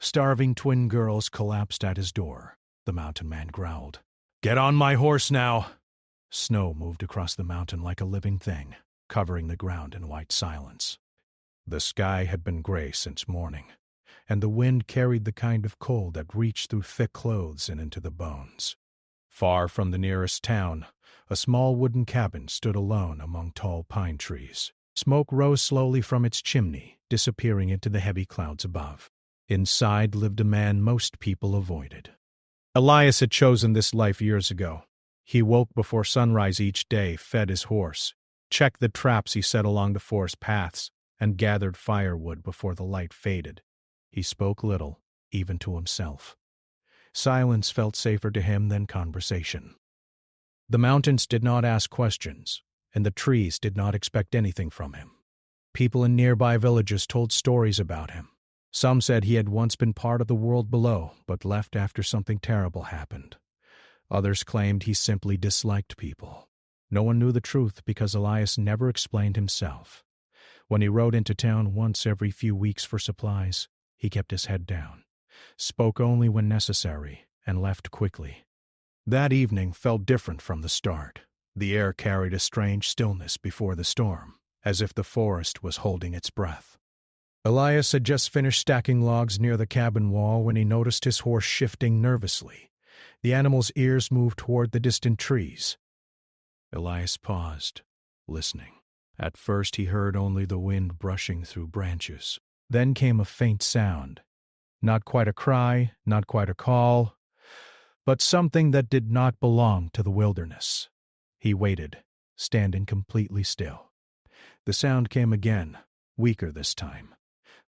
Starving twin girls collapsed at his door. The mountain man growled, "Get on my horse now!" Snow moved across the mountain like a living thing, covering the ground in white silence. The sky had been gray since morning, and the wind carried the kind of cold that reached through thick clothes and into the bones. Far from the nearest town, a small wooden cabin stood alone among tall pine trees. Smoke rose slowly from its chimney, disappearing into the heavy clouds above. Inside lived a man most people avoided. Elias had chosen this life years ago. He woke before sunrise each day, fed his horse, checked the traps he set along the forest paths, and gathered firewood before the light faded. He spoke little, even to himself. Silence felt safer to him than conversation. The mountains did not ask questions, and the trees did not expect anything from him. People in nearby villages told stories about him. Some said he had once been part of the world below, but left after something terrible happened. Others claimed he simply disliked people. No one knew the truth because Elias never explained himself. When he rode into town once every few weeks for supplies, he kept his head down, spoke only when necessary, and left quickly. That evening felt different from the start. The air carried a strange stillness before the storm, as if the forest was holding its breath. Elias had just finished stacking logs near the cabin wall when he noticed his horse shifting nervously. The animal's ears moved toward the distant trees. Elias paused, listening. At first he heard only the wind brushing through branches. Then came a faint sound. Not quite a cry, not quite a call, but something that did not belong to the wilderness. He waited, standing completely still. The sound came again, weaker this time.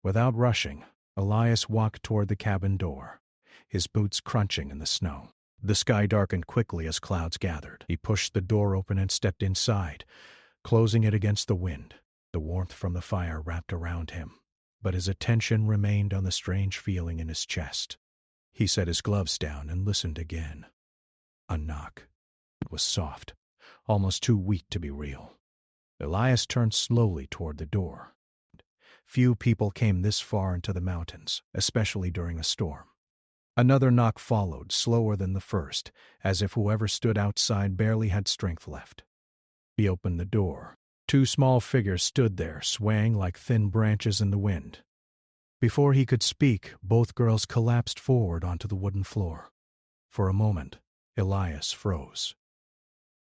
Without rushing, Elias walked toward the cabin door, his boots crunching in the snow. The sky darkened quickly as clouds gathered. He pushed the door open and stepped inside, closing it against the wind. The warmth from the fire wrapped around him, but his attention remained on the strange feeling in his chest. He set his gloves down and listened again. A knock. It was soft, almost too weak to be real. Elias turned slowly toward the door. Few people came this far into the mountains, especially during a storm. Another knock followed, slower than the first, as if whoever stood outside barely had strength left. He opened the door. Two small figures stood there, swaying like thin branches in the wind. Before he could speak, both girls collapsed forward onto the wooden floor. For a moment, Elias froze.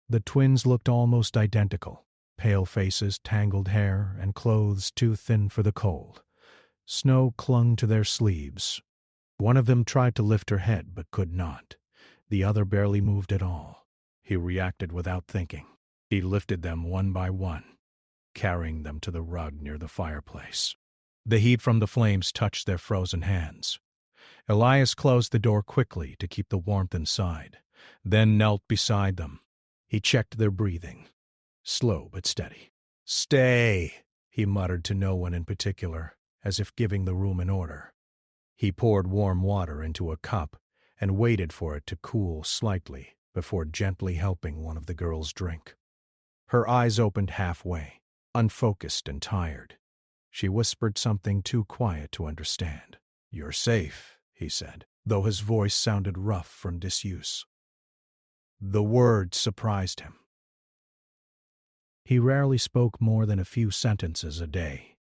The twins looked almost identical. Pale faces, tangled hair, and clothes too thin for the cold. Snow clung to their sleeves. One of them tried to lift her head but could not. The other barely moved at all. He reacted without thinking. He lifted them one by one, carrying them to the rug near the fireplace. The heat from the flames touched their frozen hands. Elias closed the door quickly to keep the warmth inside, then knelt beside them. He checked their breathing. Slow but steady. "Stay," he muttered to no one in particular, as if giving the room an order. He poured warm water into a cup and waited for it to cool slightly before gently helping one of the girls drink. Her eyes opened halfway, unfocused and tired. She whispered something too quiet to understand. "You're safe," he said, though his voice sounded rough from disuse. The word surprised him. He rarely spoke more than a few sentences a day.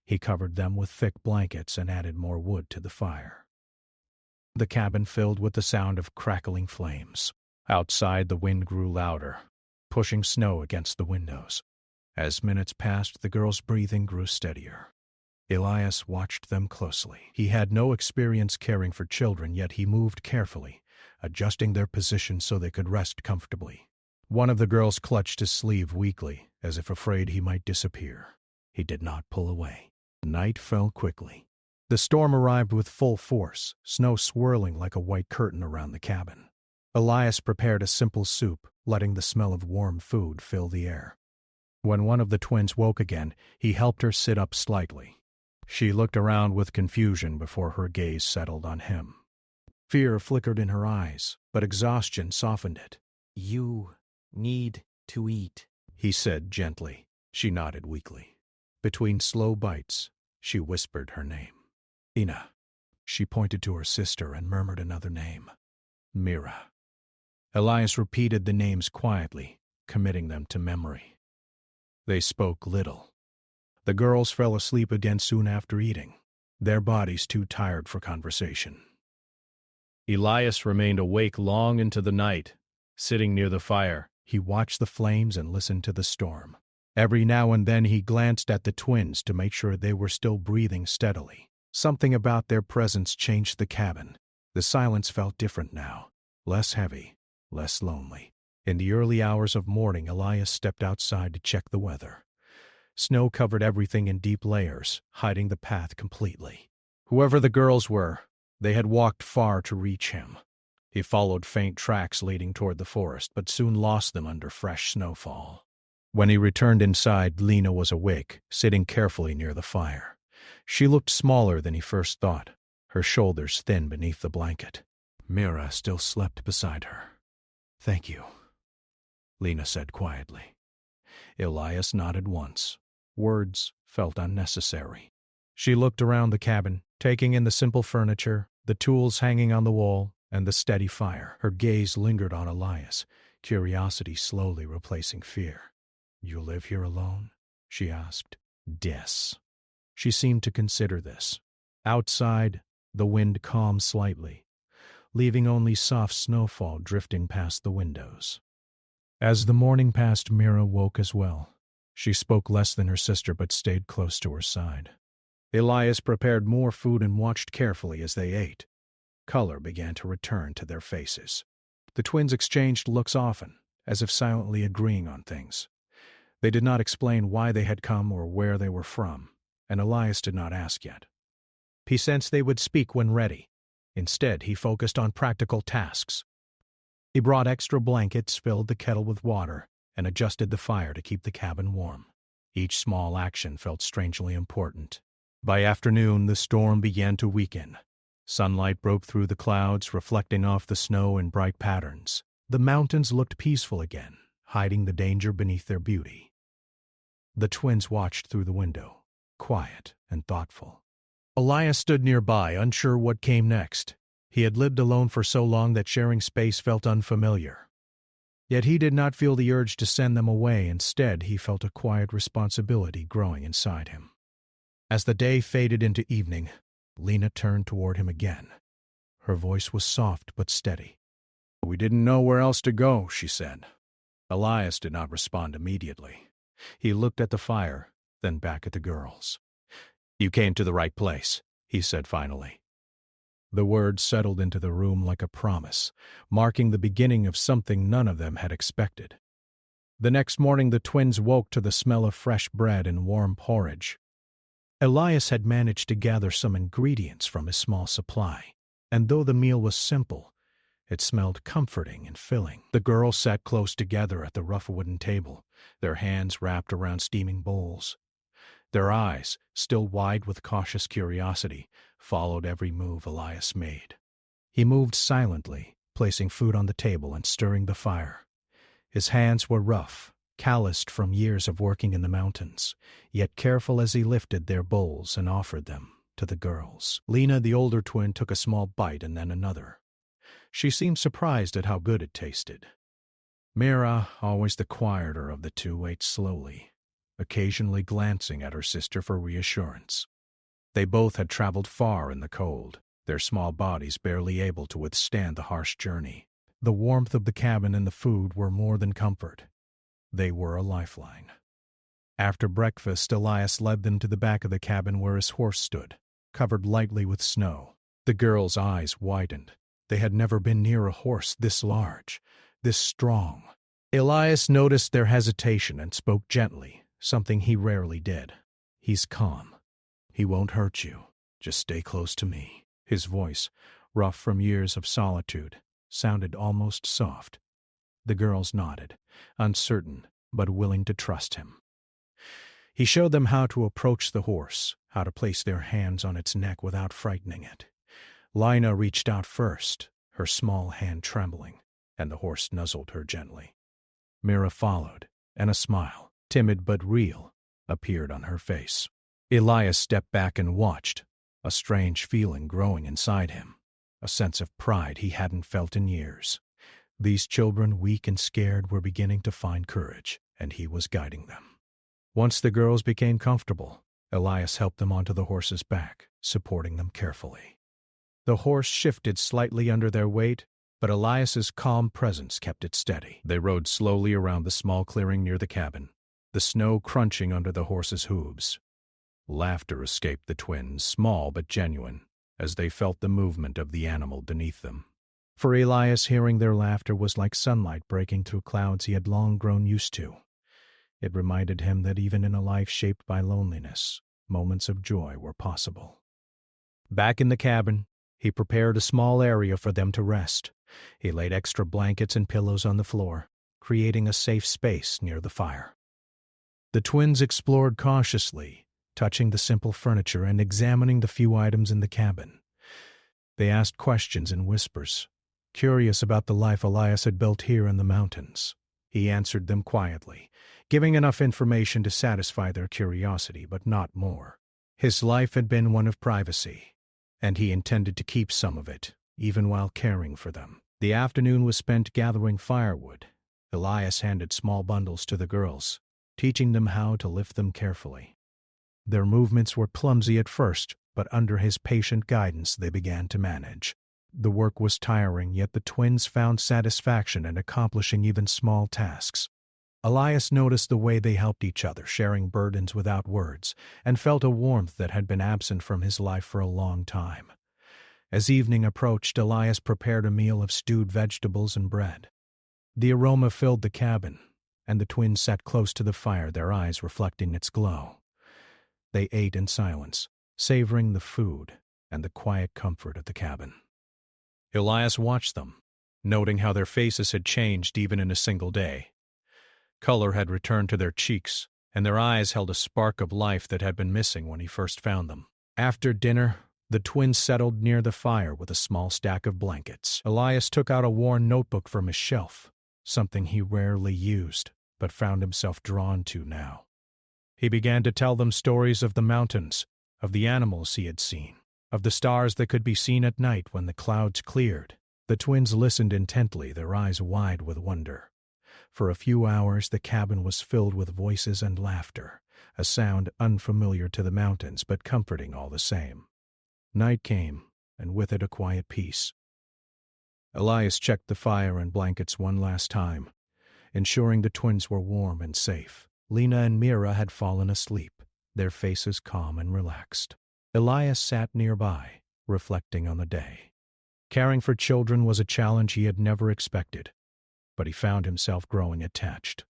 He covered them with thick blankets and added more wood to the fire. The cabin filled with the sound of crackling flames. Outside, the wind grew louder, pushing snow against the windows. As minutes passed, the girls' breathing grew steadier. Elias watched them closely. He had no experience caring for children, yet he moved carefully, adjusting their position so they could rest comfortably. One of the girls clutched his sleeve weakly, as if afraid he might disappear. He did not pull away. Night fell quickly. The storm arrived with full force, snow swirling like a white curtain around the cabin. Elias prepared a simple soup, letting the smell of warm food fill the air. When one of the twins woke again, he helped her sit up slightly. She looked around with confusion before her gaze settled on him. Fear flickered in her eyes, but exhaustion softened it. "You need to eat," he said gently. She nodded weakly. Between slow bites, she whispered her name. "Ina." She pointed to her sister and murmured another name. Mira. Elias repeated the names quietly, committing them to memory. They spoke little. The girls fell asleep again soon after eating, their bodies too tired for conversation. Elias remained awake long into the night. Sitting near the fire, he watched the flames and listened to the storm. Every now and then he glanced at the twins to make sure they were still breathing steadily. Something about their presence changed the cabin. The silence felt different now, less heavy, less lonely. In the early hours of morning, Elias stepped outside to check the weather. Snow covered everything in deep layers, hiding the path completely. Whoever the girls were, they had walked far to reach him. He followed faint tracks leading toward the forest, but soon lost them under fresh snowfall. When he returned inside, Lena was awake, sitting carefully near the fire. She looked smaller than he first thought, her shoulders thin beneath the blanket. Mira still slept beside her. "Thank you," Lena said quietly. Elias nodded once. Words felt unnecessary. She looked around the cabin, taking in the simple furniture, the tools hanging on the wall, and the steady fire. Her gaze lingered on Elias, curiosity slowly replacing fear. "You live here alone?" she asked. "Yes." She seemed to consider this. Outside, the wind calmed slightly, leaving only soft snowfall drifting past the windows. As the morning passed, Mira woke as well. She spoke less than her sister but stayed close to her side. Elias prepared more food and watched carefully as they ate. Color began to return to their faces. The twins exchanged looks often, as if silently agreeing on things. They did not explain why they had come or where they were from, and Elias did not ask yet. He sensed they would speak when ready. Instead, he focused on practical tasks. He brought extra blankets, filled the kettle with water, and adjusted the fire to keep the cabin warm. Each small action felt strangely important. By afternoon, the storm began to weaken. Sunlight broke through the clouds, reflecting off the snow in bright patterns. The mountains looked peaceful again, hiding the danger beneath their beauty. The twins watched through the window, quiet and thoughtful. Elias stood nearby, unsure what came next. He had lived alone for so long that sharing space felt unfamiliar. Yet he did not feel the urge to send them away. Instead, he felt a quiet responsibility growing inside him. As the day faded into evening, Lena turned toward him again. Her voice was soft but steady. "We didn't know where else to go," she said. Elias did not respond immediately. He looked at the fire, then back at the girls. "You came to the right place," he said finally. The words settled into the room like a promise, marking the beginning of something none of them had expected. The next morning the twins woke to the smell of fresh bread and warm porridge. Elias had managed to gather some ingredients from his small supply, and though the meal was simple, it smelled comforting and filling. The girls sat close together at the rough wooden table, their hands wrapped around steaming bowls. Their eyes, still wide with cautious curiosity, followed every move Elias made. He moved silently, placing food on the table and stirring the fire. His hands were rough, calloused from years of working in the mountains, yet careful as he lifted their bowls and offered them to the girls. Lena, the older twin, took a small bite and then another. She seemed surprised at how good it tasted. Mira, always the quieter of the two, ate slowly, occasionally glancing at her sister for reassurance. They both had traveled far in the cold, their small bodies barely able to withstand the harsh journey. The warmth of the cabin and the food were more than comfort. They were a lifeline. After breakfast, Elias led them to the back of the cabin where his horse stood, covered lightly with snow. The girls' eyes widened. They had never been near a horse this large, this strong. Elias noticed their hesitation and spoke gently, something he rarely did. "He's calm. He won't hurt you. Just stay close to me." His voice, rough from years of solitude, sounded almost soft. The girls nodded, uncertain but willing to trust him. He showed them how to approach the horse, how to place their hands on its neck without frightening it. Lina reached out first, her small hand trembling, and the horse nuzzled her gently. Mira followed, and a smile, timid but real, appeared on her face. Elias stepped back and watched, a strange feeling growing inside him, a sense of pride he hadn't felt in years. These children, weak and scared, were beginning to find courage, and he was guiding them. Once the girls became comfortable, Elias helped them onto the horse's back, supporting them carefully. The horse shifted slightly under their weight, but Elias's calm presence kept it steady. They rode slowly around the small clearing near the cabin, the snow crunching under the horse's hooves. Laughter escaped the twins, small but genuine, as they felt the movement of the animal beneath them. For Elias, hearing their laughter was like sunlight breaking through clouds he had long grown used to. It reminded him that even in a life shaped by loneliness, moments of joy were possible. Back in the cabin, he prepared a small area for them to rest. He laid extra blankets and pillows on the floor, creating a safe space near the fire. The twins explored cautiously, touching the simple furniture and examining the few items in the cabin. They asked questions in whispers, curious about the life Elias had built here in the mountains. He answered them quietly, giving enough information to satisfy their curiosity, but not more. His life had been one of privacy, and he intended to keep some of it, even while caring for them. The afternoon was spent gathering firewood. Elias handed small bundles to the girls, teaching them how to lift them carefully. Their movements were clumsy at first, but under his patient guidance they began to manage. The work was tiring, yet the twins found satisfaction in accomplishing even small tasks. Elias noticed the way they helped each other, sharing burdens without words, and felt a warmth that had been absent from his life for a long time. As evening approached, Elias prepared a meal of stewed vegetables and bread. The aroma filled the cabin, and the twins sat close to the fire, their eyes reflecting its glow. They ate in silence, savoring the food and the quiet comfort of the cabin. Elias watched them, noting how their faces had changed even in a single day. Color had returned to their cheeks, and their eyes held a spark of life that had been missing when he first found them. After dinner, the twins settled near the fire with a small stack of blankets. Elias took out a worn notebook from his shelf, something he rarely used, but found himself drawn to now. He began to tell them stories of the mountains, of the animals he had seen, of the stars that could be seen at night when the clouds cleared. The twins listened intently, their eyes wide with wonder. For a few hours the cabin was filled with voices and laughter, a sound unfamiliar to the mountains but comforting all the same. Night came, and with it a quiet peace. Elias checked the fire and blankets one last time, ensuring the twins were warm and safe. Lena and Mira had fallen asleep, their faces calm and relaxed. Elias sat nearby, reflecting on the day. Caring for children was a challenge he had never expected, but he found himself growing attached.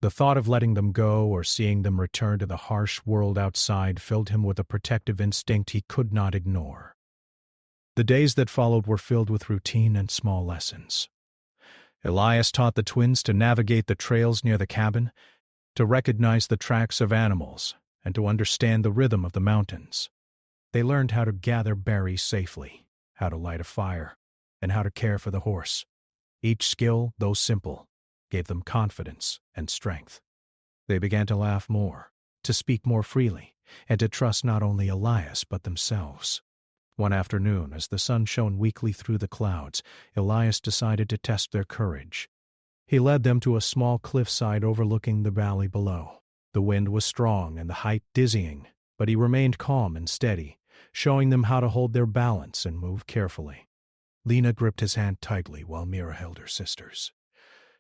The thought of letting them go or seeing them return to the harsh world outside filled him with a protective instinct he could not ignore. The days that followed were filled with routine and small lessons. Elias taught the twins to navigate the trails near the cabin, to recognize the tracks of animals, and to understand the rhythm of the mountains. They learned how to gather berries safely, how to light a fire, and how to care for the horse. Each skill, though simple, gave them confidence and strength. They began to laugh more, to speak more freely, and to trust not only Elias but themselves. One afternoon, as the sun shone weakly through the clouds, Elias decided to test their courage. He led them to a small cliffside overlooking the valley below. The wind was strong and the height dizzying, but he remained calm and steady, showing them how to hold their balance and move carefully. Lena gripped his hand tightly while Mira held her sister's.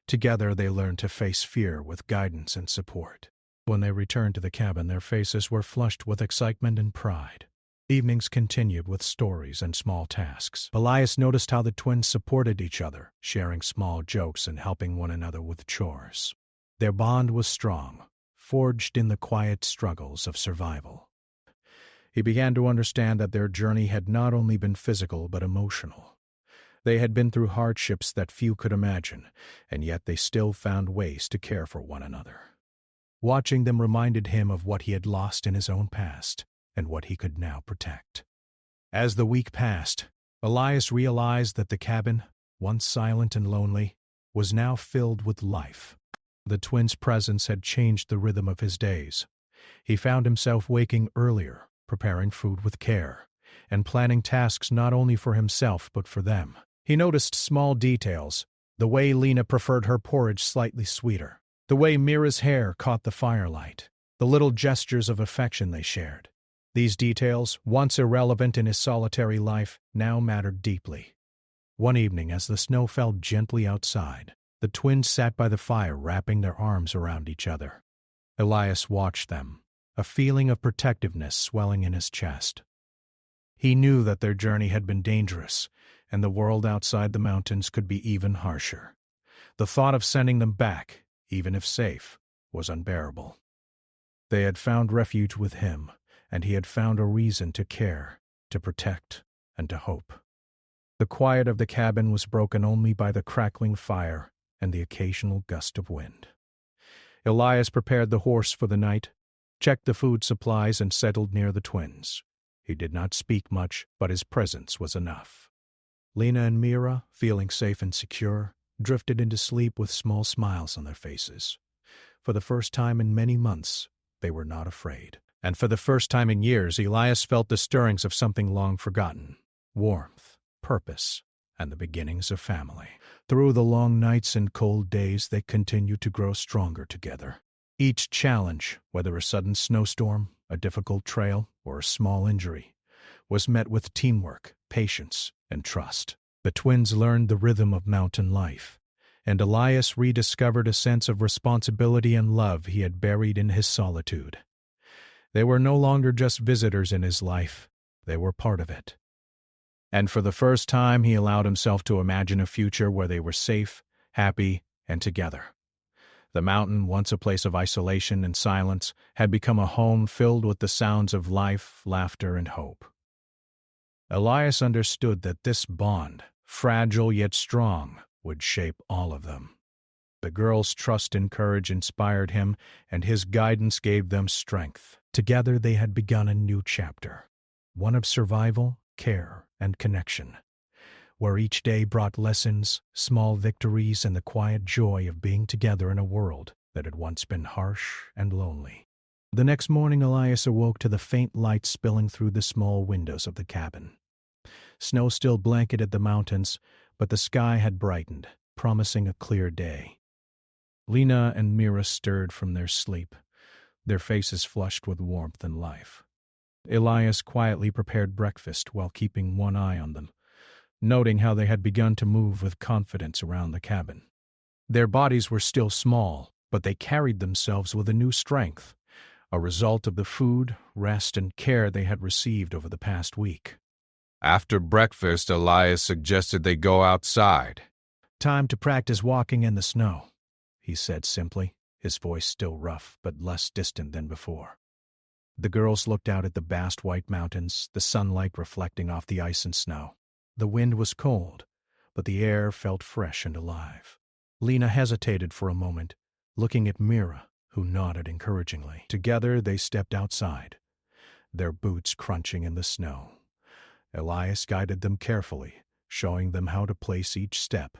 Together they learned to face fear with guidance and support. When they returned to the cabin, their faces were flushed with excitement and pride. Evenings continued with stories and small tasks. Elias noticed how the twins supported each other, sharing small jokes and helping one another with chores. Their bond was strong, forged in the quiet struggles of survival. He began to understand that their journey had not only been physical but emotional. They had been through hardships that few could imagine, and yet they still found ways to care for one another. Watching them reminded him of what he had lost in his own past, and what he could now protect. As the week passed, Elias realized that the cabin, once silent and lonely, was now filled with life. The twins' presence had changed the rhythm of his days. He found himself waking earlier, preparing food with care, and planning tasks not only for himself but for them. He noticed small details, the way Lena preferred her porridge slightly sweeter, the way Mira's hair caught the firelight, the little gestures of affection they shared. These details, once irrelevant in his solitary life, now mattered deeply. One evening, as the snow fell gently outside, the twins sat by the fire wrapping their arms around each other. Elias watched them, a feeling of protectiveness swelling in his chest. He knew that their journey had been dangerous, and the world outside the mountains could be even harsher. The thought of sending them back, even if safe, was unbearable. They had found refuge with him, and he had found a reason to care, to protect, and to hope. The quiet of the cabin was broken only by the crackling fire and the occasional gust of wind. Elias prepared the horse for the night, checked the food supplies, and settled near the twins. He did not speak much, but his presence was enough. Lena and Mira, feeling safe and secure, drifted into sleep with small smiles on their faces. For the first time in many months, they were not afraid. And for the first time in years, Elias felt the stirrings of something long forgotten: warmth, purpose, and the beginnings of family. Through the long nights and cold days, they continued to grow stronger together. Each challenge, whether a sudden snowstorm, a difficult trail, or a small injury, was met with teamwork, patience, and trust. The twins learned the rhythm of mountain life, and Elias rediscovered a sense of responsibility and love he had buried in his solitude. They were no longer just visitors in his life, they were part of it. And for the first time, he allowed himself to imagine a future where they were safe, happy, and together. The mountain, once a place of isolation and silence, had become a home filled with the sounds of life, laughter, and hope. Elias understood that this bond, fragile yet strong, would shape all of them. The girls' trust and courage inspired him, and his guidance gave them strength. Together they had begun a new chapter, one of survival, care, and connection, where each day brought lessons, small victories, and the quiet joy of being together in a world that had once been harsh and lonely. The next morning Elias awoke to the faint light spilling through the small windows of the cabin. Snow still blanketed the mountains, but the sky had brightened, promising a clear day. Lena and Mira stirred from their sleep, their faces flushed with warmth and life. Elias quietly prepared breakfast while keeping one eye on them, noting how they had begun to move with confidence around the cabin. Their bodies were still small, but they carried themselves with a new strength, a result of the food, rest, and care they had received over the past week. After breakfast, Elias suggested they go outside. "Time to practice walking in the snow," he said simply, his voice still rough but less distant than before. The girls looked out at the vast white mountains, the sunlight reflecting off the ice and snow. The wind was cold, but the air felt fresh and alive. Lena hesitated for a moment, looking at Mira, who nodded encouragingly. Together they stepped outside, their boots crunching in the snow. Elias guided them carefully, showing them how to place each step,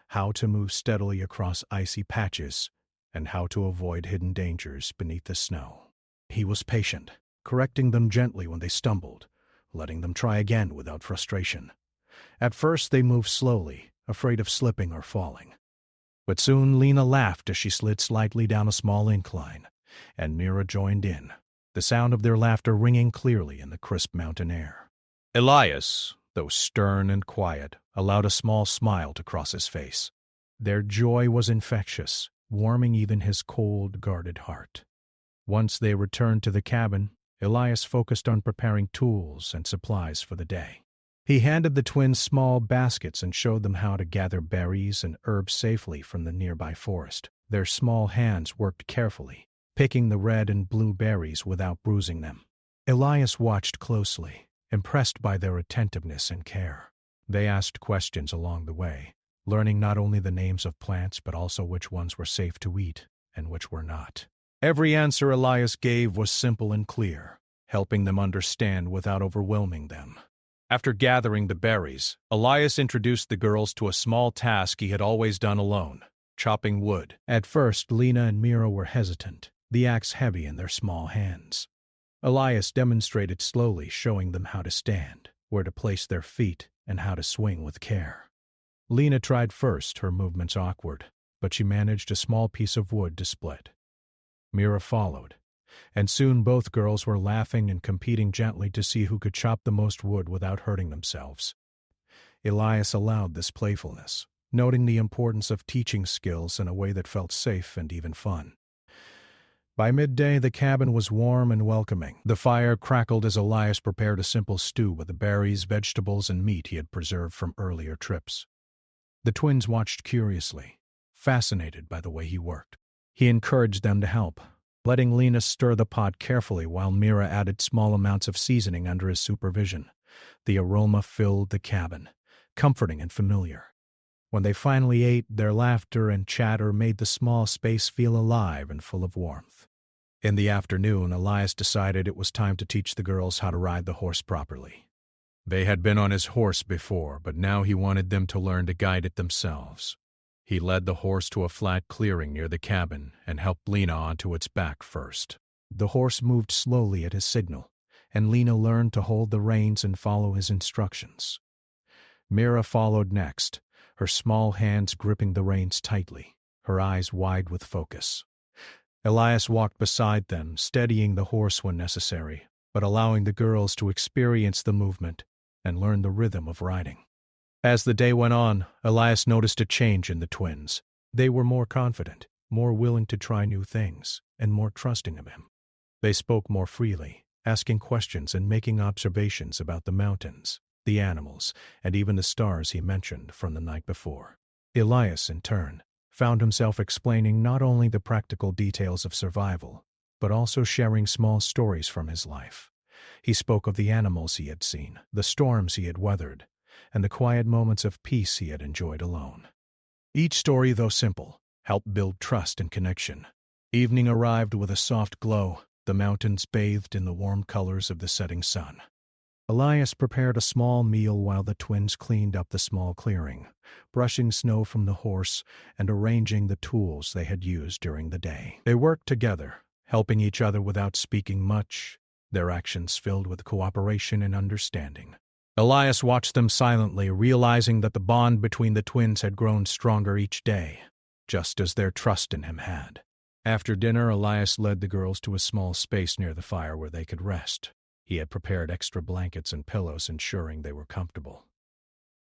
how to move steadily across icy patches, and how to avoid hidden dangers beneath the snow. He was patient, correcting them gently when they stumbled, letting them try again without frustration. At first they moved slowly, afraid of slipping or falling. But soon Lena laughed as she slid slightly down a small incline, and Mira joined in, the sound of their laughter ringing clearly in the crisp mountain air. Elias, though stern and quiet, allowed a small smile to cross his face. Their joy was infectious, warming even his cold, guarded heart. Once they returned to the cabin, Elias focused on preparing tools and supplies for the day. He handed the twins small baskets and showed them how to gather berries and herbs safely from the nearby forest. Their small hands worked carefully, picking the red and blue berries without bruising them. Elias watched closely, impressed by their attentiveness and care. They asked questions along the way, learning not only the names of plants but also which ones were safe to eat and which were not. Every answer Elias gave was simple and clear, helping them understand without overwhelming them. After gathering the berries, Elias introduced the girls to a small task he had always done alone: chopping wood. At first, Lena and Mira were hesitant, the axe heavy in their small hands. Elias demonstrated slowly, showing them how to stand, where to place their feet, and how to swing with care. Lena tried first, her movements awkward, but she managed a small piece of wood to split. Mira followed, and soon both girls were laughing and competing gently to see who could chop the most wood without hurting themselves. Elias allowed this playfulness, noting the importance of teaching skills in a way that felt safe and even fun. By midday, the cabin was warm and welcoming. The fire crackled as Elias prepared a simple stew with the berries, vegetables, and meat he had preserved from earlier trips. The twins watched curiously, fascinated by the way he worked. He encouraged them to help, letting Lena stir the pot carefully while Mira added small amounts of seasoning under his supervision. The aroma filled the cabin, comforting and familiar. When they finally ate, their laughter and chatter made the small space feel alive and full of warmth. In the afternoon, Elias decided it was time to teach the girls how to ride the horse properly. They had been on his horse before, but now he wanted them to learn to guide it themselves. He led the horse to a flat clearing near the cabin and helped Lena onto its back first. The horse moved slowly at his signal, and Lena learned to hold the reins and follow his instructions. Mira followed next, her small hands gripping the reins tightly, her eyes wide with focus. Elias walked beside them, steadying the horse when necessary, but allowing the girls to experience the movement and learn the rhythm of riding. As the day went on, Elias noticed a change in the twins. They were more confident, more willing to try new things, and more trusting of him. They spoke more freely, asking questions and making observations about the mountains, the animals, and even the stars he mentioned from the night before. Elias, in turn, found himself explaining not only the practical details of survival, but also sharing small stories from his life. He spoke of the animals he had seen, the storms he had weathered, and the quiet moments of peace he had enjoyed alone. Each story, though simple, helped build trust and connection. Evening arrived with a soft glow, the mountains bathed in the warm colors of the setting sun. Elias prepared a small meal while the twins cleaned up the small clearing, brushing snow from the horse and arranging the tools they had used during the day. They worked together, helping each other without speaking much, their actions filled with cooperation and understanding. Elias watched them silently, realizing that the bond between the twins had grown stronger each day, just as their trust in him had. After dinner, Elias led the girls to a small space near the fire where they could rest. He had prepared extra blankets and pillows, ensuring they were comfortable.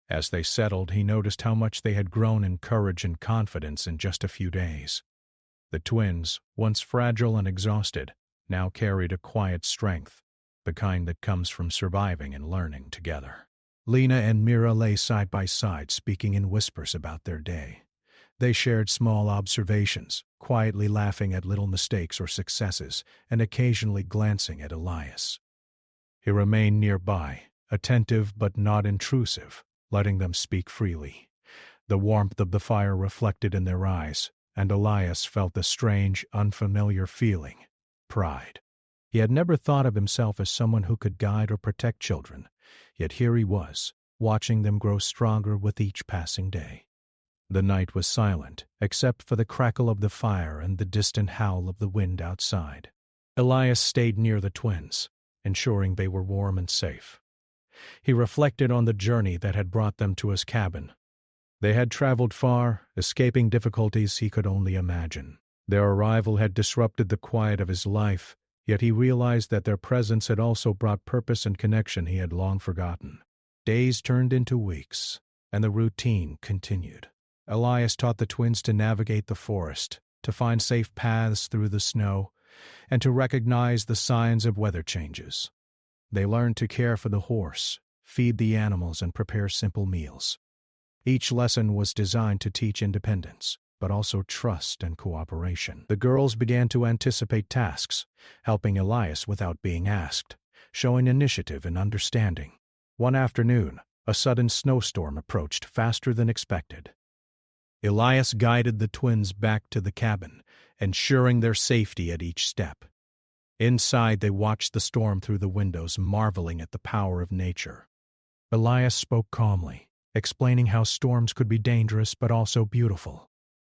As they settled, he noticed how much they had grown in courage and confidence in just a few days. The twins, once fragile and exhausted, now carried a quiet strength, the kind that comes from surviving and learning together. Lena and Mira lay side by side, speaking in whispers about their day. They shared small observations, quietly laughing at little mistakes or successes, and occasionally glancing at Elias. He remained nearby, attentive but not intrusive, letting them speak freely. The warmth of the fire reflected in their eyes, and Elias felt a strange, unfamiliar feeling: pride. He had never thought of himself as someone who could guide or protect children, yet here he was, watching them grow stronger with each passing day. The night was silent, except for the crackle of the fire and the distant howl of the wind outside. Elias stayed near the twins, ensuring they were warm and safe. He reflected on the journey that had brought them to his cabin. They had traveled far, escaping difficulties he could only imagine. Their arrival had disrupted the quiet of his life, yet he realized that their presence had also brought purpose and connection he had long forgotten. Days turned into weeks, and the routine continued. Elias taught the twins to navigate the forest, to find safe paths through the snow, and to recognize the signs of weather changes. They learned to care for the horse, feed the animals, and prepare simple meals. Each lesson was designed to teach independence, but also trust and cooperation. The girls began to anticipate tasks, helping Elias without being asked, showing initiative and understanding. One afternoon, a sudden snowstorm approached faster than expected. Elias guided the twins back to the cabin, ensuring their safety at each step. Inside, they watched the storm through the windows, marveling at the power of nature. Elias spoke calmly, explaining how storms could be dangerous but also beautiful.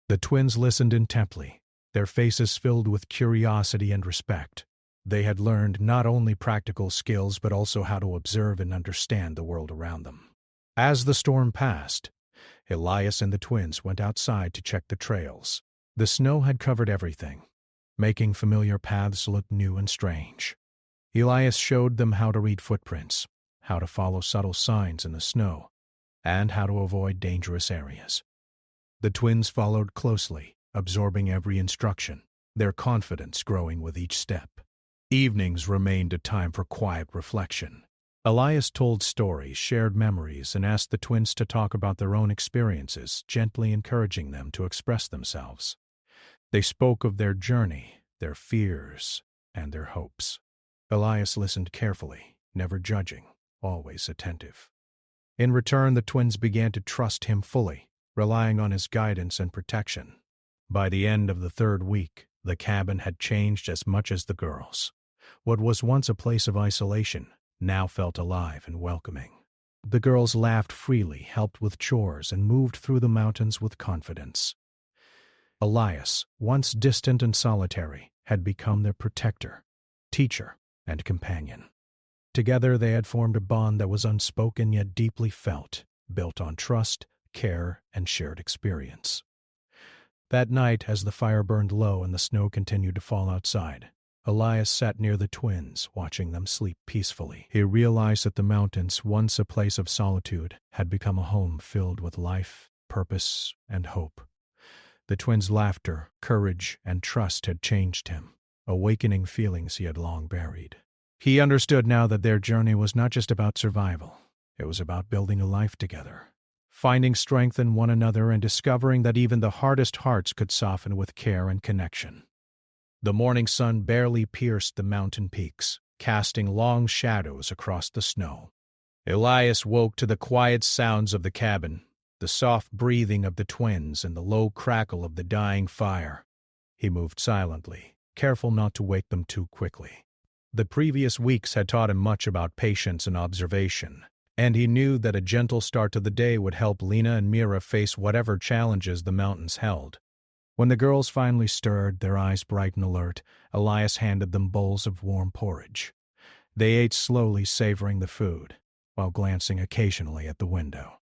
The twins listened intently, their faces filled with curiosity and respect. They had learned not only practical skills but also how to observe and understand the world around them. As the storm passed, Elias and the twins went outside to check the trails. The snow had covered everything, making familiar paths look new and strange. Elias showed them how to read footprints, how to follow subtle signs in the snow, and how to avoid dangerous areas. The twins followed closely, absorbing every instruction, their confidence growing with each step. Evenings remained a time for quiet reflection. Elias told stories, shared memories, and asked the twins to talk about their own experiences, gently encouraging them to express themselves. They spoke of their journey, their fears, and their hopes. Elias listened carefully, never judging, always attentive. In return, the twins began to trust him fully, relying on his guidance and protection. By the end of the third week, the cabin had changed as much as the girls. What was once a place of isolation now felt alive and welcoming. The girls laughed freely, helped with chores, and moved through the mountains with confidence. Elias, once distant and solitary, had become their protector, teacher, and companion. Together they had formed a bond that was unspoken yet deeply felt, built on trust, care, and shared experience. That night, as the fire burned low and the snow continued to fall outside, Elias sat near the twins, watching them sleep peacefully. He realized that the mountains, once a place of solitude, had become a home filled with life, purpose, and hope. The twins' laughter, courage, and trust had changed him, awakening feelings he had long buried. He understood now that their journey was not just about survival. It was about building a life together, finding strength in one another and discovering that even the hardest hearts could soften with care and connection. The morning sun barely pierced the mountain peaks, casting long shadows across the snow. Elias woke to the quiet sounds of the cabin, the soft breathing of the twins and the low crackle of the dying fire. He moved silently, careful not to wake them too quickly. The previous weeks had taught him much about patience and observation, and he knew that a gentle start to the day would help Lena and Mira face whatever challenges the mountains held. When the girls finally stirred, their eyes bright and alert, Elias handed them bowls of warm porridge. They ate slowly, savoring the food, while glancing occasionally at the window.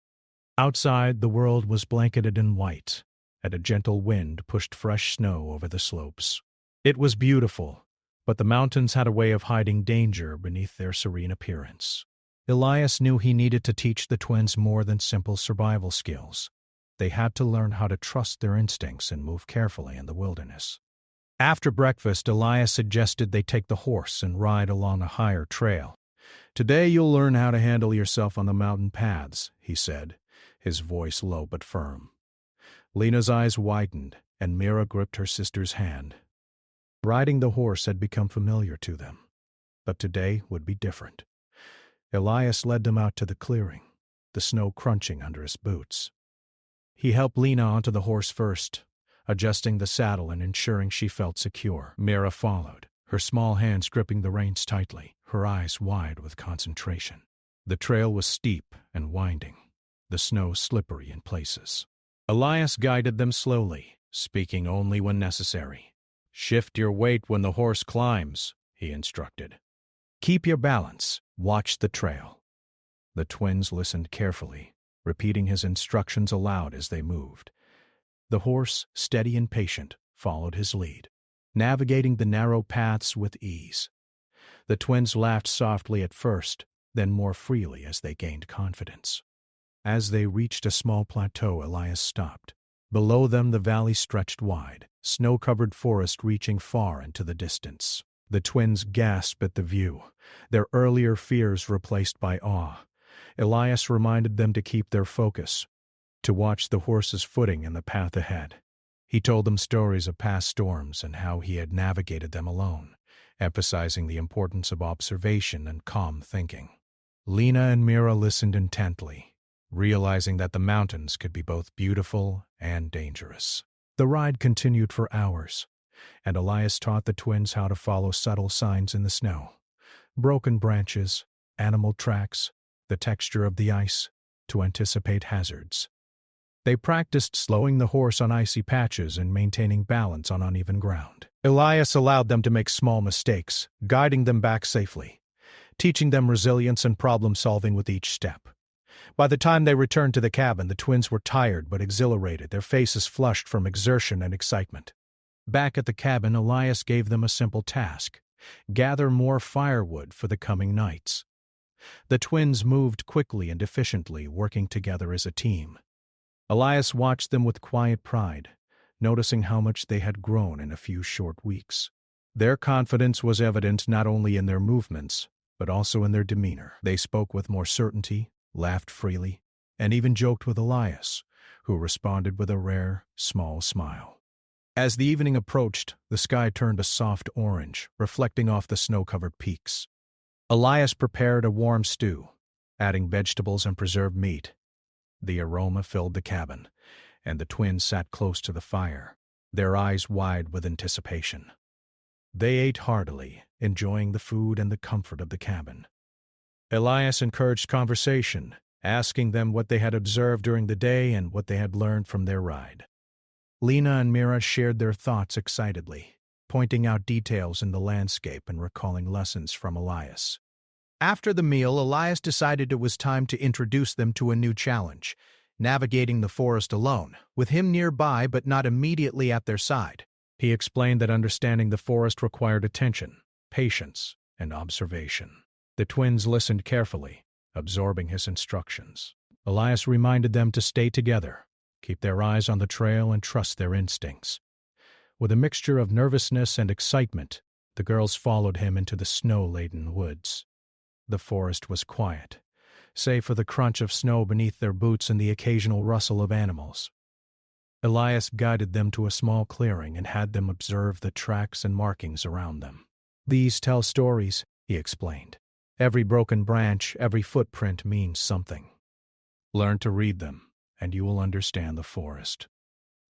Outside, the world was blanketed in white, and a gentle wind pushed fresh snow over the slopes. It was beautiful, but the mountains had a way of hiding danger beneath their serene appearance. Elias knew he needed to teach the twins more than simple survival skills. They had to learn how to trust their instincts and move carefully in the wilderness. After breakfast, Elias suggested they take the horse and ride along a higher trail. "Today you'll learn how to handle yourself on the mountain paths," he said, his voice low but firm. Lena's eyes widened, and Mira gripped her sister's hand. Riding the horse had become familiar to them, but today would be different. Elias led them out to the clearing, the snow crunching under his boots. He helped Lena onto the horse first, adjusting the saddle and ensuring she felt secure. Mira followed, her small hands gripping the reins tightly, her eyes wide with concentration. The trail was steep and winding, the snow slippery in places. Elias guided them slowly, speaking only when necessary. "Shift your weight when the horse climbs," he instructed. "Keep your balance, watch the trail." The twins listened carefully, repeating his instructions aloud as they moved. The horse, steady and patient, followed his lead, navigating the narrow paths with ease. The twins laughed softly at first, then more freely as they gained confidence. As they reached a small plateau, Elias stopped. Below them the valley stretched wide, snow-covered forest reaching far into the distance. The twins gasped at the view, their earlier fears replaced by awe. Elias reminded them to keep their focus, to watch the horse's footing and the path ahead. He told them stories of past storms and how he had navigated them alone, emphasizing the importance of observation and calm thinking. Lena and Mira listened intently, realizing that the mountains could be both beautiful and dangerous. The ride continued for hours, and Elias taught the twins how to follow subtle signs in the snow, broken branches, animal tracks, the texture of the ice, to anticipate hazards. They practiced slowing the horse on icy patches and maintaining balance on uneven ground. Elias allowed them to make small mistakes, guiding them back safely, teaching them resilience and problem-solving with each step. By the time they returned to the cabin, the twins were tired but exhilarated, their faces flushed from exertion and excitement. Back at the cabin, Elias gave them a simple task: gather more firewood for the coming nights. The twins moved quickly and efficiently, working together as a team. Elias watched them with quiet pride, noticing how much they had grown in a few short weeks. Their confidence was evident not only in their movements, but also in their demeanor. They spoke with more certainty, laughed freely, and even joked with Elias, who responded with a rare, small smile. As the evening approached, the sky turned a soft orange, reflecting off the snow-covered peaks. Elias prepared a warm stew, adding vegetables and preserved meat. The aroma filled the cabin, and the twins sat close to the fire, their eyes wide with anticipation. They ate heartily, enjoying the food and the comfort of the cabin. Elias encouraged conversation, asking them what they had observed during the day and what they had learned from their ride. Lena and Mira shared their thoughts excitedly, pointing out details in the landscape and recalling lessons from Elias. After the meal, Elias decided it was time to introduce them to a new challenge: navigating the forest alone, with him nearby but not immediately at their side. He explained that understanding the forest required attention, patience, and observation. The twins listened carefully, absorbing his instructions. Elias reminded them to stay together, keep their eyes on the trail, and trust their instincts. With a mixture of nervousness and excitement, the girls followed him into the snow-laden woods. The forest was quiet, save for the crunch of snow beneath their boots and the occasional rustle of animals. Elias guided them to a small clearing and had them observe the tracks and markings around them. "These tell stories," he explained. "Every broken branch, every footprint means something. Learn to read them, and you will understand the forest."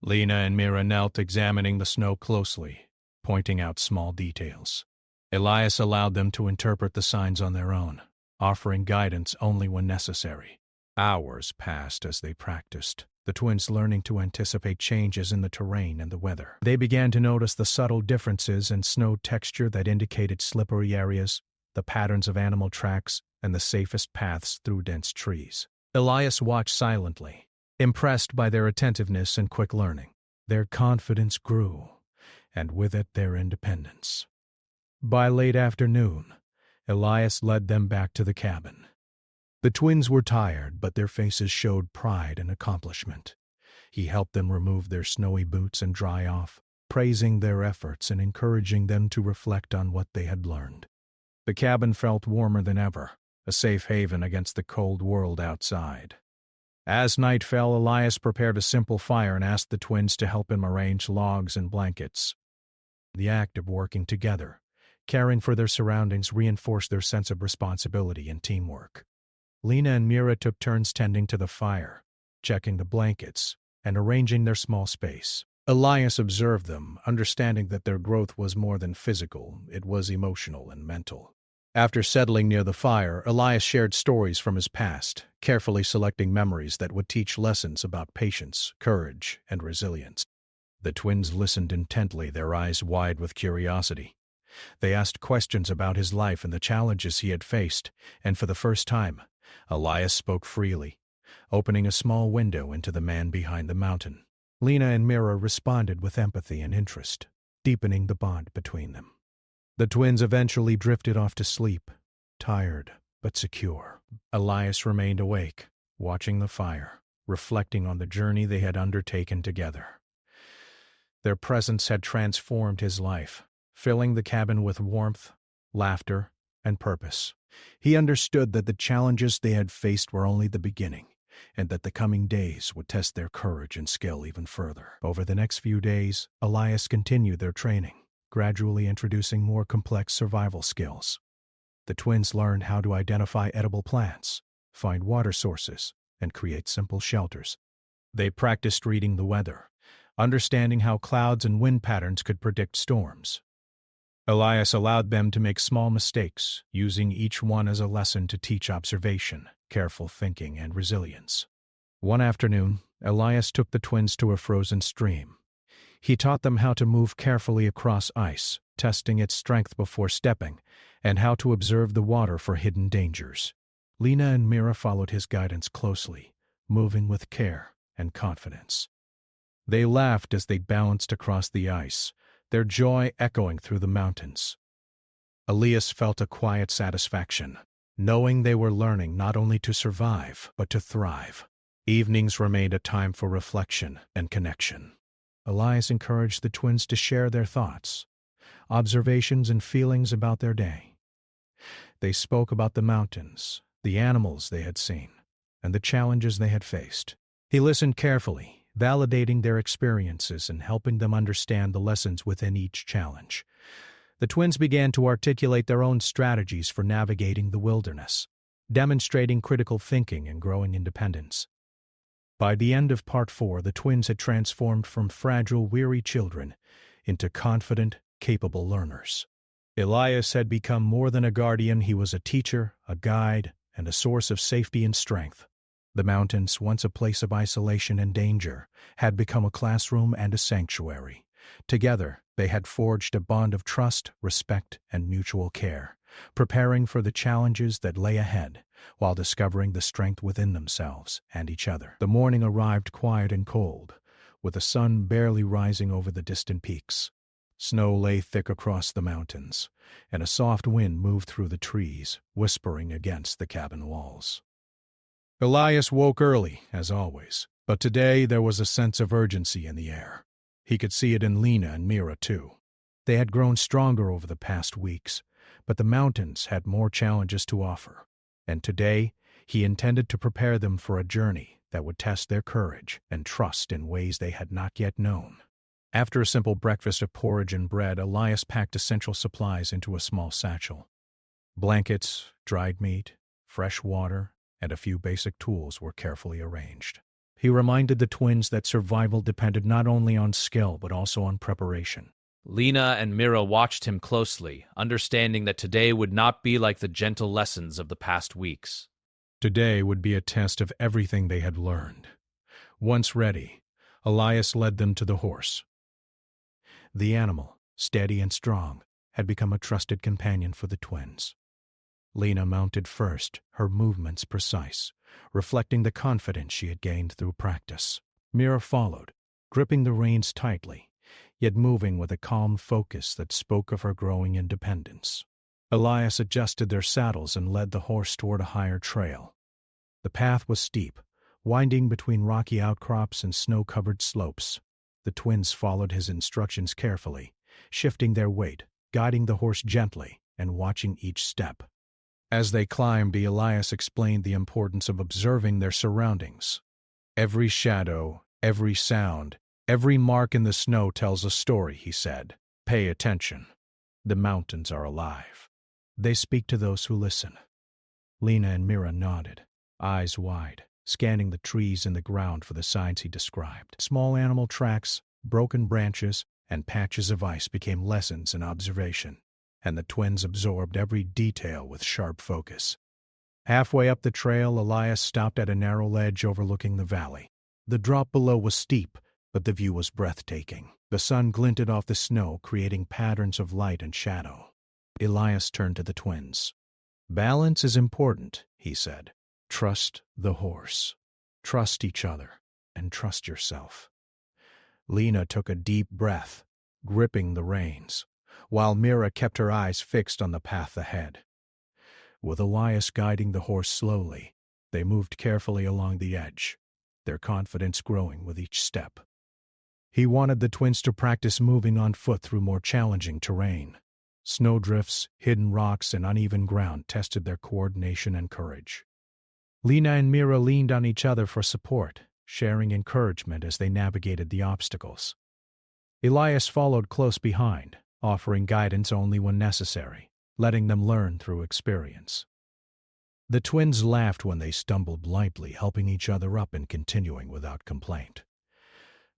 Lena and Mira knelt, examining the snow closely, pointing out small details. Elias allowed them to interpret the signs on their own, offering guidance only when necessary. Hours passed as they practiced, the twins learning to anticipate changes in the terrain and the weather. They began to notice the subtle differences in snow texture that indicated slippery areas, the patterns of animal tracks, and the safest paths through dense trees. Elias watched silently, impressed by their attentiveness and quick learning. Their confidence grew, and with it their independence. By late afternoon, Elias led them back to the cabin. The twins were tired, but their faces showed pride and accomplishment. He helped them remove their snowy boots and dry off, praising their efforts and encouraging them to reflect on what they had learned. The cabin felt warmer than ever, a safe haven against the cold world outside. As night fell, Elias prepared a simple fire and asked the twins to help him arrange logs and blankets. The act of working together, caring for their surroundings, reinforced their sense of responsibility and teamwork. Lena and Mira took turns tending to the fire, checking the blankets, and arranging their small space. Elias observed them, understanding that their growth was more than physical, it was emotional and mental. After settling near the fire, Elias shared stories from his past, carefully selecting memories that would teach lessons about patience, courage, and resilience. The twins listened intently, their eyes wide with curiosity. They asked questions about his life and the challenges he had faced, and for the first time, Elias spoke freely, opening a small window into the man behind the mountain. Lena and Mira responded with empathy and interest, deepening the bond between them. The twins eventually drifted off to sleep, tired but secure. Elias remained awake, watching the fire, reflecting on the journey they had undertaken together. Their presence had transformed his life, filling the cabin with warmth, laughter, and purpose. He understood that the challenges they had faced were only the beginning, and that the coming days would test their courage and skill even further. Over the next few days, Elias continued their training, gradually introducing more complex survival skills. The twins learned how to identify edible plants, find water sources, and create simple shelters. They practiced reading the weather, understanding how clouds and wind patterns could predict storms. Elias allowed them to make small mistakes, using each one as a lesson to teach observation, careful thinking, and resilience. One afternoon, Elias took the twins to a frozen stream. He taught them how to move carefully across ice, testing its strength before stepping, and how to observe the water for hidden dangers. Lena and Mira followed his guidance closely, moving with care and confidence. They laughed as they balanced across the ice, their joy echoing through the mountains. Elias felt a quiet satisfaction, knowing they were learning not only to survive, but to thrive. Evenings remained a time for reflection and connection. Elias encouraged the twins to share their thoughts, observations, and feelings about their day. They spoke about the mountains, the animals they had seen, and the challenges they had faced. He listened carefully, validating their experiences and helping them understand the lessons within each challenge. The twins began to articulate their own strategies for navigating the wilderness, demonstrating critical thinking and growing independence. By the end of Part 4, the twins had transformed from fragile, weary children into confident, capable learners. Elias had become more than a guardian. He was a teacher, a guide, and a source of safety and strength. The mountains, once a place of isolation and danger, had become a classroom and a sanctuary. Together, they had forged a bond of trust, respect, and mutual care, preparing for the challenges that lay ahead, while discovering the strength within themselves and each other. The morning arrived quiet and cold, with the sun barely rising over the distant peaks. Snow lay thick across the mountains, and a soft wind moved through the trees, whispering against the cabin walls. Elias woke early, as always, but today there was a sense of urgency in the air. He could see it in Lena and Mira, too. They had grown stronger over the past weeks, but the mountains had more challenges to offer, and today he intended to prepare them for a journey that would test their courage and trust in ways they had not yet known. After a simple breakfast of porridge and bread, Elias packed essential supplies into a small satchel. Blankets, dried meat, fresh water, and a few basic tools were carefully arranged. He reminded the twins that survival depended not only on skill but also on preparation. Lena and Mira watched him closely, understanding that today would not be like the gentle lessons of the past weeks. Today would be a test of everything they had learned. Once ready, Elias led them to the horse. The animal, steady and strong, had become a trusted companion for the twins. Lena mounted first, her movements precise, reflecting the confidence she had gained through practice. Mira followed, gripping the reins tightly, yet moving with a calm focus that spoke of her growing independence. Elias adjusted their saddles and led the horse toward a higher trail. The path was steep, winding between rocky outcrops and snow-covered slopes. The twins followed his instructions carefully, shifting their weight, guiding the horse gently, and watching each step. As they climbed, Elias explained the importance of observing their surroundings. Every shadow, every sound, every mark in the snow tells a story, he said. Pay attention. The mountains are alive. They speak to those who listen. Lena and Mira nodded, eyes wide, scanning the trees and the ground for the signs he described. Small animal tracks, broken branches, and patches of ice became lessons in observation, and the twins absorbed every detail with sharp focus. Halfway up the trail, Elias stopped at a narrow ledge overlooking the valley. The drop below was steep, but the view was breathtaking. The sun glinted off the snow, creating patterns of light and shadow. Elias turned to the twins. Balance is important, he said. Trust the horse. Trust each other, and trust yourself. Lena took a deep breath, gripping the reins, while Mira kept her eyes fixed on the path ahead. With Elias guiding the horse slowly, they moved carefully along the edge, their confidence growing with each step. He wanted the twins to practice moving on foot through more challenging terrain. Snowdrifts, hidden rocks, and uneven ground tested their coordination and courage. Lena and Mira leaned on each other for support, sharing encouragement as they navigated the obstacles. Elias followed close behind, offering guidance only when necessary, letting them learn through experience. The twins laughed when they stumbled lightly, helping each other up and continuing without complaint.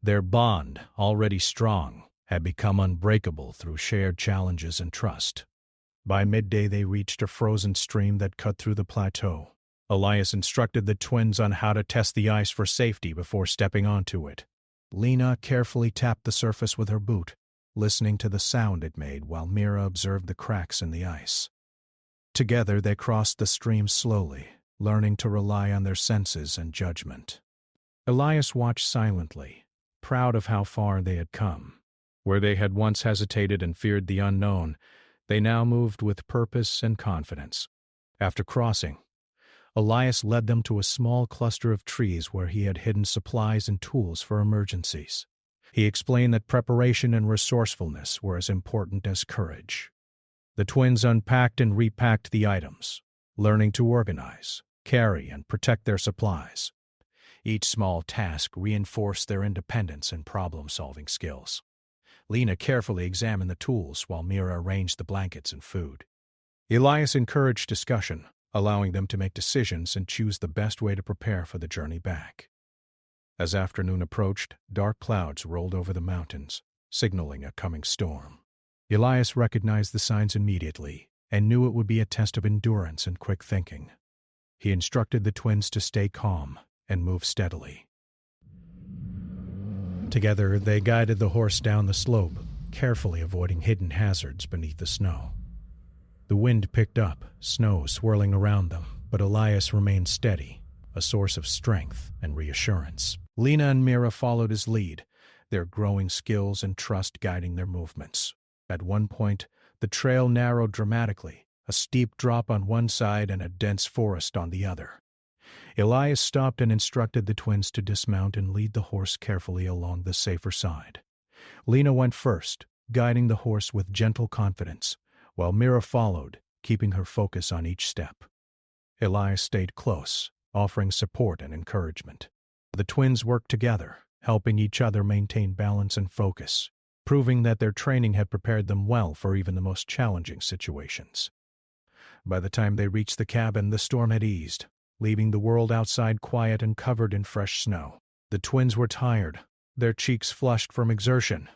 Their bond, already strong, had become unbreakable through shared challenges and trust. By midday they reached a frozen stream that cut through the plateau. Elias instructed the twins on how to test the ice for safety before stepping onto it. Lena carefully tapped the surface with her boot, listening to the sound it made while Mira observed the cracks in the ice. Together they crossed the stream slowly, learning to rely on their senses and judgment. Elias watched silently, proud of how far they had come. Where they had once hesitated and feared the unknown, they now moved with purpose and confidence. After crossing, Elias led them to a small cluster of trees where he had hidden supplies and tools for emergencies. He explained that preparation and resourcefulness were as important as courage. The twins unpacked and repacked the items, learning to organize, carry, and protect their supplies. Each small task reinforced their independence and problem-solving skills. Lena carefully examined the tools while Mira arranged the blankets and food. Elias encouraged discussion, allowing them to make decisions and choose the best way to prepare for the journey back. As afternoon approached, dark clouds rolled over the mountains, signaling a coming storm. Elias recognized the signs immediately and knew it would be a test of endurance and quick thinking. He instructed the twins to stay calm and move steadily. Together, they guided the horse down the slope, carefully avoiding hidden hazards beneath the snow. The wind picked up, snow swirling around them, but Elias remained steady, a source of strength and reassurance. Lena and Mira followed his lead, their growing skills and trust guiding their movements. At one point, the trail narrowed dramatically, a steep drop on one side and a dense forest on the other. Elias stopped and instructed the twins to dismount and lead the horse carefully along the safer side. Lena went first, guiding the horse with gentle confidence, while Mira followed, keeping her focus on each step. Elias stayed close, offering support and encouragement. The twins worked together, helping each other maintain balance and focus, proving that their training had prepared them well for even the most challenging situations. By the time they reached the cabin, the storm had eased, leaving the world outside quiet and covered in fresh snow. The twins were tired, their cheeks flushed from exertion,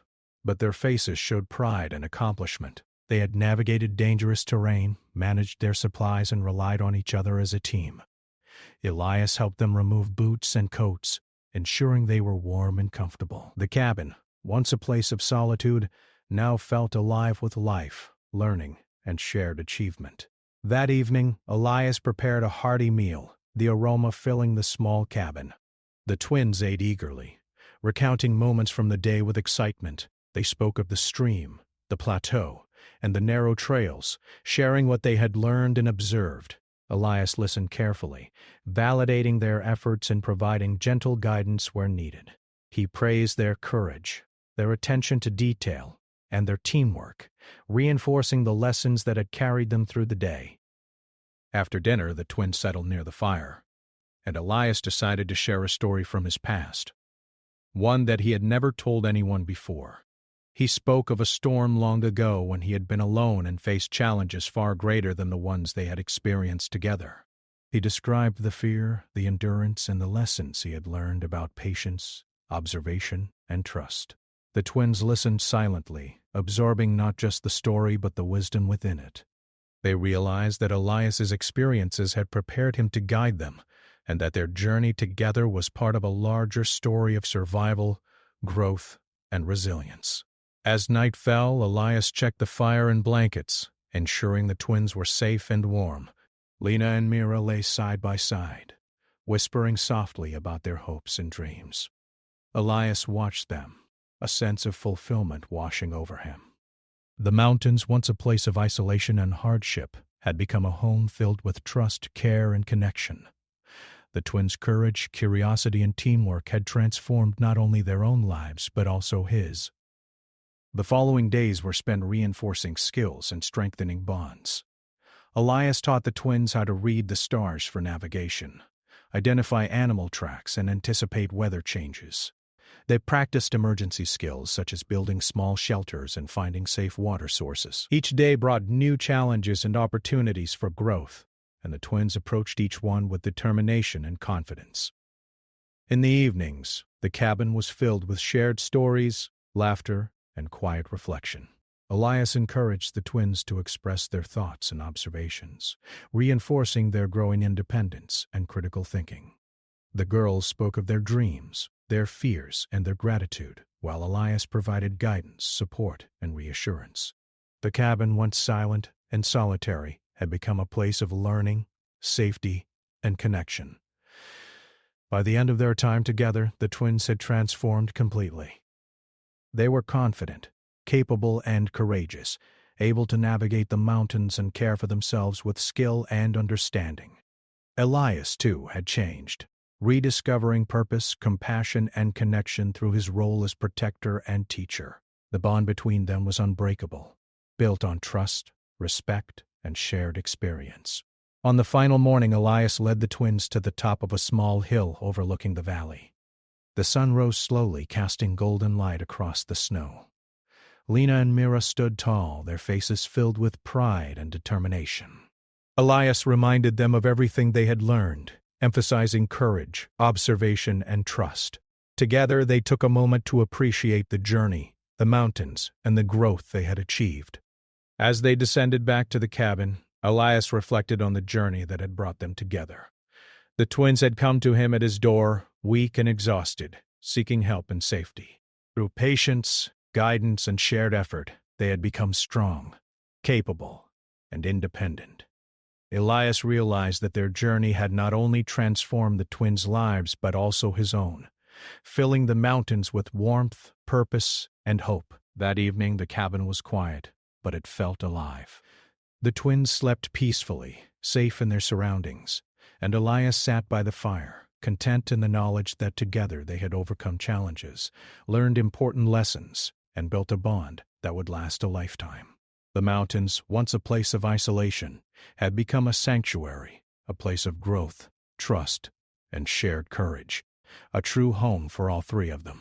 but their faces showed pride and accomplishment. They had navigated dangerous terrain, managed their supplies, and relied on each other as a team. Elias helped them remove boots and coats, ensuring they were warm and comfortable. The cabin, once a place of solitude, now felt alive with life, learning, and shared achievement. That evening, Elias prepared a hearty meal, the aroma filling the small cabin. The twins ate eagerly, recounting moments from the day with excitement. They spoke of the stream, the plateau, and the narrow trails, sharing what they had learned and observed. Elias listened carefully, validating their efforts and providing gentle guidance where needed. He praised their courage, their attention to detail, and their teamwork, reinforcing the lessons that had carried them through the day. After dinner, the twins settled near the fire, and Elias decided to share a story from his past, one that he had never told anyone before. He spoke of a storm long ago when he had been alone and faced challenges far greater than the ones they had experienced together. He described the fear, the endurance, and the lessons he had learned about patience, observation, and trust. The twins listened silently, absorbing not just the story but the wisdom within it. They realized that Elias's experiences had prepared him to guide them, and that their journey together was part of a larger story of survival, growth, and resilience. As night fell, Elias checked the fire and blankets, ensuring the twins were safe and warm. Lena and Mira lay side by side, whispering softly about their hopes and dreams. Elias watched them, a sense of fulfillment washing over him. The mountains, once a place of isolation and hardship, had become a home filled with trust, care, and connection. The twins' courage, curiosity, and teamwork had transformed not only their own lives but also his. The following days were spent reinforcing skills and strengthening bonds. Elias taught the twins how to read the stars for navigation, identify animal tracks, and anticipate weather changes. They practiced emergency skills such as building small shelters and finding safe water sources. Each day brought new challenges and opportunities for growth, and the twins approached each one with determination and confidence. In the evenings, the cabin was filled with shared stories, laughter, and quiet reflection. Elias encouraged the twins to express their thoughts and observations, reinforcing their growing independence and critical thinking. The girls spoke of their dreams, their fears, and their gratitude, while Elias provided guidance, support, and reassurance. The cabin, once silent and solitary, had become a place of learning, safety, and connection. By the end of their time together, the twins had transformed completely. They were confident, capable, and courageous, able to navigate the mountains and care for themselves with skill and understanding. Elias, too, had changed, rediscovering purpose, compassion, and connection through his role as protector and teacher. The bond between them was unbreakable, built on trust, respect, and shared experience. On the final morning, Elias led the twins to the top of a small hill overlooking the valley. The sun rose slowly, casting golden light across the snow. Lena and Mira stood tall, their faces filled with pride and determination. Elias reminded them of everything they had learned, emphasizing courage, observation, and trust. Together, they took a moment to appreciate the journey, the mountains, and the growth they had achieved. As they descended back to the cabin, Elias reflected on the journey that had brought them together. The twins had come to him at his door, weak and exhausted, seeking help and safety. Through patience, guidance, and shared effort, they had become strong, capable, and independent. Elias realized that their journey had not only transformed the twins' lives but also his own, filling the mountains with warmth, purpose, and hope. That evening the cabin was quiet, but it felt alive. The twins slept peacefully, safe in their surroundings, and Elias sat by the fire, content in the knowledge that together they had overcome challenges, learned important lessons, and built a bond that would last a lifetime. The mountains, once a place of isolation, had become a sanctuary, a place of growth, trust, and shared courage, a true home for all three of them.